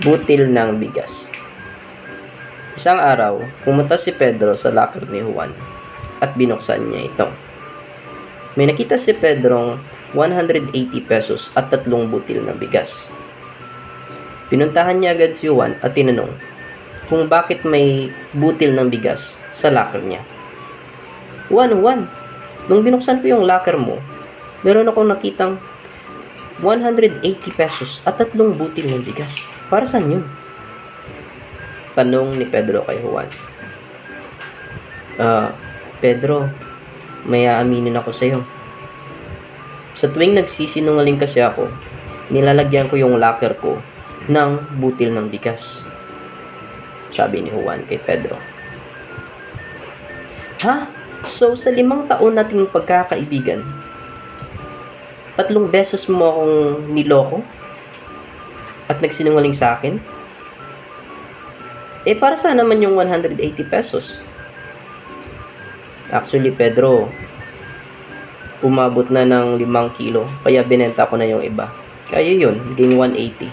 Butil ng bigas. Isang araw, pumunta si Pedro sa locker ni Juan at binuksan niya ito. May nakita si Pedrong 180 pesos at 3 butil ng bigas. Pinuntahan niya agad si Juan at tinanong kung bakit may butil ng bigas sa locker niya. Juan, nung binuksan ko yung locker mo, meron akong nakitang 180 pesos at 3 butil ng bigas. Para saan yun? Tanong ni Pedro kay Juan. Pedro, may aaminin ako sa'yo. Sa tuwing nagsisinungaling kasi ako, nilalagyan ko yung locker ko ng butil ng bigas. Sabi ni Juan kay Pedro. Ha? So, sa 5 taon nating pagkakaibigan, 3 beses mo akong niloko? At nagsinungaling sa akin? Para saan naman yung 180 pesos? Actually, Pedro, umabot na ng 5 kilo, kaya binenta ko na yung iba. Kaya yun, naging 180.